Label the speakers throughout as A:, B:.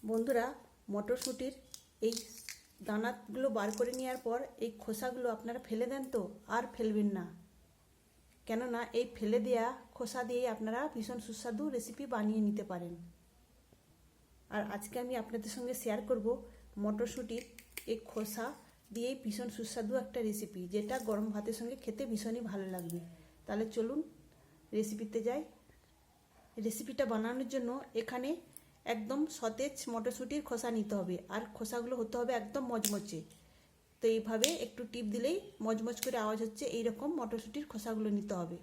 A: বন্ধুরা, মটরশুঁটির এই দানাগুলো বার করে নেওয়ার পর এই খোসাগুলো আপনারা ফেলে দেন তো? আর ফেলবেন না, কেননা এই ফেলে দেওয়া খোসা দিয়ে আপনারা ভীষণ সুস্বাদু রেসিপি বানিয়ে নিতে পারেন। আর আজকে আমি আপনাদের সঙ্গে শেয়ার করব মটরশুঁটির এই খোসা দিয়ে ভীষণ সুস্বাদু একটা রেসিপি, যেটা গরম ভাতের সঙ্গে খেতে ভীষণই ভালো লাগবে। তাহলে চলুন রেসিপিতে যাই। রেসিপিটা বানানোর জন্য এখানে একদম সতেজ মটরশুঁটির খোসা নিতে হবে, আর খোসাগুলো হতে হবে একদম মচমচে। তো এইভাবে একটু টিপ দিলেই মচমচ করে আওয়াজ হচ্ছে, এইরকম মটরশুঁটির খোসাগুলো নিতে হবে।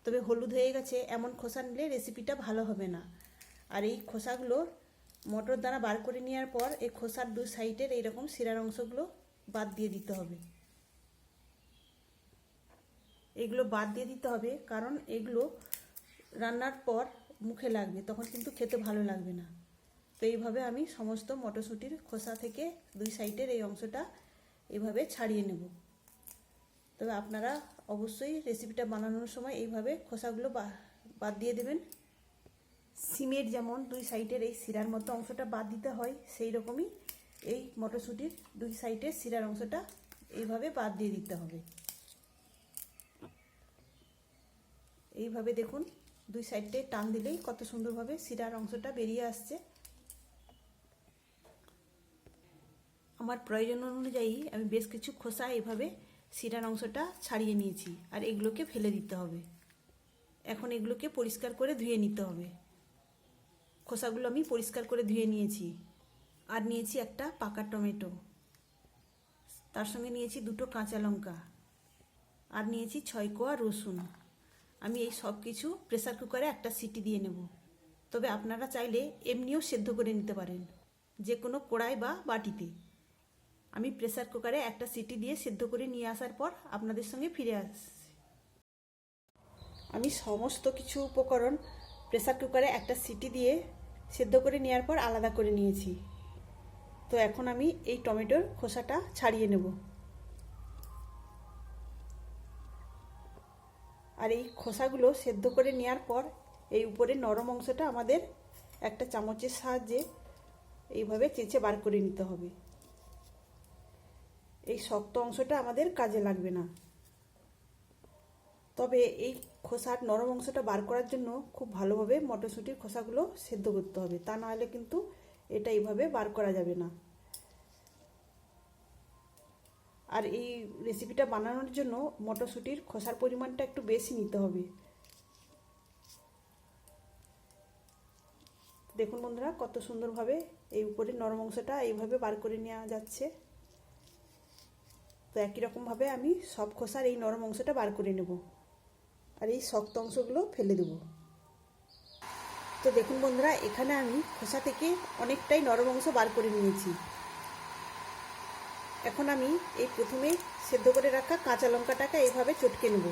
A: তবে হলুদ হয়ে গেছে এমন খোসা নিলে রেসিপিটা ভালো হবে না। আর এই খোসাগুলো মটর দানা বার করে নেওয়ার পর এই খোসার দু সাইডের এইরকম শিরার অংশগুলো বাদ দিয়ে দিতে হবে। এগুলো বাদ দিয়ে দিতে হবে, কারণ এগুলো রান্নার পর মুখে লাগবে, তখন কিন্তু খেতে ভালো লাগবে না। তো এইভাবে আমি সমস্ত মটরশুঁটির খোসা থেকে দুই সাইডের এই অংশটা এইভাবে ছাড়িয়ে নেব। তবে আপনারা অবশ্যই রেসিপিটা বানানোর সময় এইভাবে খোসাগুলো বাদ দিয়ে দেবেন। সিমের যেমন দুই সাইডের এই শিরার মতো অংশটা বাদ দিতে হয়, সেই রকমই এই মটরশুঁটির দুই সাইডের শিরার অংশটা এইভাবে বাদ দিয়ে দিতে হবে। এইভাবে দেখুন, দুই সাইডে টান দিলেই কত সুন্দরভাবে শিরার অংশটা বেরিয়ে আসছে। আমার প্রয়োজন অনুযায়ী আমি বেশ কিছু খোসা এইভাবে শিরার অংশটা ছাড়িয়ে নিয়েছি, আর এগুলোকে ফেলে দিতে হবে। এখন এগুলোকে পরিষ্কার করে ধুয়ে নিতে হবে। খোসাগুলো আমি পরিষ্কার করে ধুয়ে নিয়েছি। আর নিয়েছি একটা পাকা টমেটো, তার সঙ্গে নিয়েছি দুটো কাঁচা লঙ্কা, আর নিয়েছি 6 কোয়া রসুন। আমি এই সব কিছু প্রেসার কুকারে একটা সিটি দিয়ে নেব। তবে আপনারা চাইলে এমনিও সেদ্ধ করে নিতে পারেন, যে কোনো কড়াই বা বাটিতে। আমি প্রেসার কুকারে একটা সিটি দিয়ে সেদ্ধ করে নিয়ে আসার পর আপনাদের সঙ্গে ফিরে আসছি। আমি সমস্ত কিছু উপকরণ প্রেসার কুকারে একটা সিটি দিয়ে সেদ্ধ করে নেওয়ার পর আলাদা করে নিয়েছি। তো এখন আমি এই টমেটোর খোসাটা ছাড়িয়ে নেব। আর এই খোসাগুলো সেদ্ধ করে নেওয়ার পর এই উপরে নরম অংশটা আমাদের একটা চামচের সাহায্যে এইভাবে চেঁচে বার করে নিতে হবে। এই শক্ত অংশটা আমাদের কাজে লাগবে না। তবে এই খোসার নরম অংশটা বার করার জন্য খুব ভালোভাবে মটরশুঁটির খোসাগুলো সেদ্ধ করতে হবে, তা না হলে কিন্তু এটা এইভাবে বার করা যাবে না। আর এই রেসিপিটা বানানোর জন্য মটরশুঁটির খোসার পরিমাণটা একটু বেশি নিতে হবে। দেখুন বন্ধুরা, কত সুন্দরভাবে এই উপরের নরম অংশটা এইভাবে বার করে নেওয়া যাচ্ছে। তো একই রকমভাবে আমি সব খোসার এই নরম অংশটা বার করে নেব, আর এই শক্ত অংশগুলো ফেলে দেব। তো দেখুন বন্ধুরা, এখানে আমি খোসা থেকে অনেকটাই নরম অংশ বার করে নিয়েছি। এখন আমি এই প্রথমে সেদ্ধ করে রাখা কাঁচা লঙ্কাটাকে এইভাবে চটকে নেব।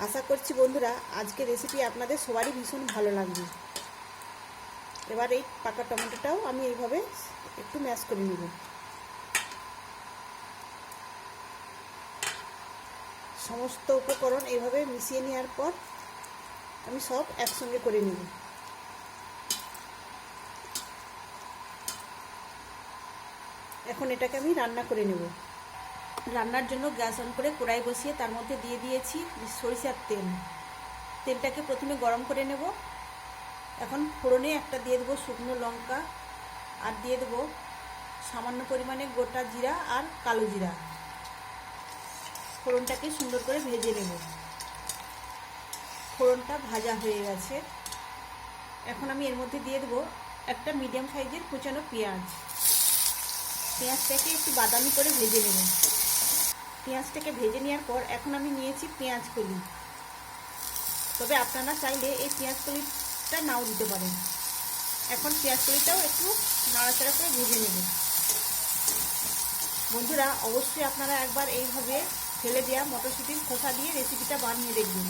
A: আশা করছি বন্ধুরা, আজকের রেসিপি আপনাদের সবারই ভীষণ ভালো লাগবে। এবার এই পাকা টমেটোটাও আমি এইভাবে একটু ম্যাশ করে নেব। সমস্ত উপকরণ এইভাবে মিশিয়ে নেওয়ার পর আমি সব একসঙ্গে করে নেব। এখন এটাকে আমি রান্না করে নেব। রান্নার জন্য গ্যাস অন করে কড়াই বসিয়ে তার মধ্যে দিয়ে দিয়েছি সরিষার তেল। তেলটাকে প্রথমে গরম করে নেব। এখন ফোড়নে একটা দিয়ে দেবো শুকনো লঙ্কা, আর দিয়ে দেবো সামান্য পরিমাণে গোটা জিরা আর কালো জিরা। ফোড়নটাকে সুন্দর করে ভেজে নেব। ফোড়নটা ভাজা হয়ে গেছে। এখন আমি এর মধ্যে দিয়ে দেবো একটা মিডিয়াম সাইজের কুচানো পেঁয়াজ। পেঁয়াজটাকে একটু বাদামি করে ভেজে নেব। পেঁয়াজটাকে ভেজে নেওয়ার পর এখন আমি নিয়েছি পেঁয়াজ কলি। তবে আপনারা চাইলে এই পেঁয়াজ কলিটা নাও দিতে পারেন। এখন পেঁয়াজ কলিটাও একটু নাড়াচাড়া করে ভেজে নেব। বন্ধুরা, অবশ্যই আপনারা একবার এইভাবে ফেলে দেওয়া মটরশুঁটির খোসা দিয়ে রেসিপিটা বানিয়ে দেখবেন।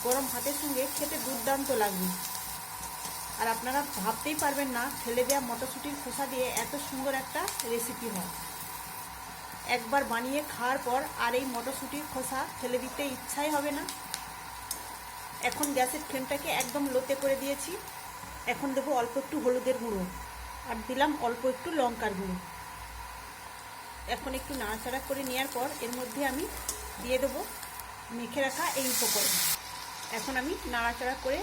A: গরম ভাতের সঙ্গে খেতে দুর্দান্ত লাগবে। আর আপনারা ভাবতেই পারবেন না ফেলে দেওয়া মটরশুঁটির খোসা দিয়ে এত সুন্দর একটা রেসিপি হয়। একবার বানিয়ে খাওয়ার পর আর এই মটরশুঁটির খোসা ফেলে দিতে ইচ্ছাই হবে না। এখন গ্যাসের ফ্লেমটাকে একদম লোতে করে দিয়েছি। এখন দেবো অল্প একটু হলুদের গুঁড়ো। আর দিলাম অল্প একটু লঙ্কার গুঁড়ো। এখন একটু নাড়াচাড়া করে নেওয়ার পর এর মধ্যে আমি দিয়ে দেবো মেখে রাখা এই উপকরণ। এখন আমি নাড়াচাড়া করে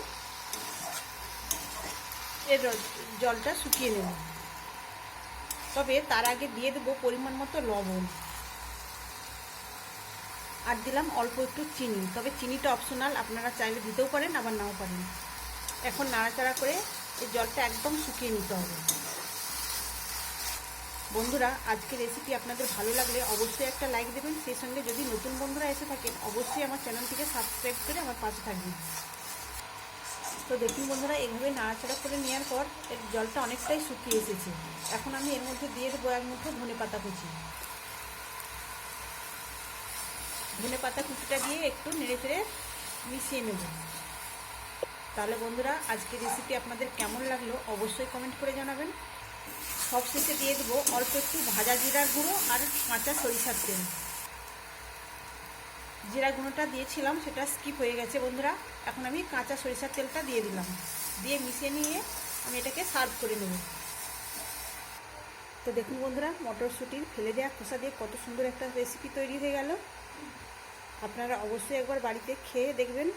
A: এর জলটা শুকিয়ে নেব। তবে তার আগে দিয়ে দেবো পরিমাণ মতো লবণ, আর দিলাম অল্প একটু চিনি। তবে চিনিটা অপশনাল, আপনারা চাইলে দিতেও পারেন আবার নাও পারেন। এখন নাড়াচাড়া করে এই জলটা একদম শুকিয়ে নিতে হবে। বন্ধুরা, আজকের রেসিপি আপনাদের ভালো লাগলে অবশ্যই একটা লাইক দেবেন। সেই সঙ্গে যদি নতুন বন্ধুরা এসে থাকেন অবশ্যই আমার চ্যানেলটিকে সাবস্ক্রাইব করে আমার পাশে থাকবেন। তো দেখুন বন্ধুরা, এইভাবে নাড়াচাড়া করে নেওয়ার পর এর জলটা অনেকটাই শুকিয়ে এসেছে। এখন আমি এর মধ্যে দিয়ে দেবো এক মুঠো ধনেপাতা কুচি। ধনেপাতা কুচিটা দিয়ে একটু নেড়েচেড়ে মিশিয়ে নেব। তাহলে বন্ধুরা, আজকের রেসিপি আপনাদের কেমন লাগলো অবশ্যই কমেন্ট করে জানাবেন। সবশেষে দিয়ে দেবো অল্প একটু ভাজা জিরার গুঁড়ো আর কাঁচা সরিষার তেল। জিরা গুঁড়োটা দিয়েছিলাম, সেটা স্কিপ হয়ে গেছে বন্ধুরা। এখন আমি কাঁচা সরিষার তেলটা দিয়ে দিলাম, দিয়ে মিশিয়ে নিয়ে আমি এটাকে সার্ভ করে নেব। তো দেখুন বন্ধুরা, মটরশুঁটির ফেলে দেওয়া খোসা দিয়ে কত সুন্দর একটা রেসিপি তৈরি হয়ে গেল। আপনারা অবশ্যই একবার বাড়িতে খেয়ে দেখবেন।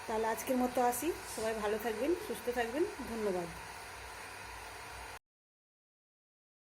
A: তাহলে আজকের মতো আসি, সবাই ভালো থাকবেন, সুস্থ থাকবেন, ধন্যবাদ।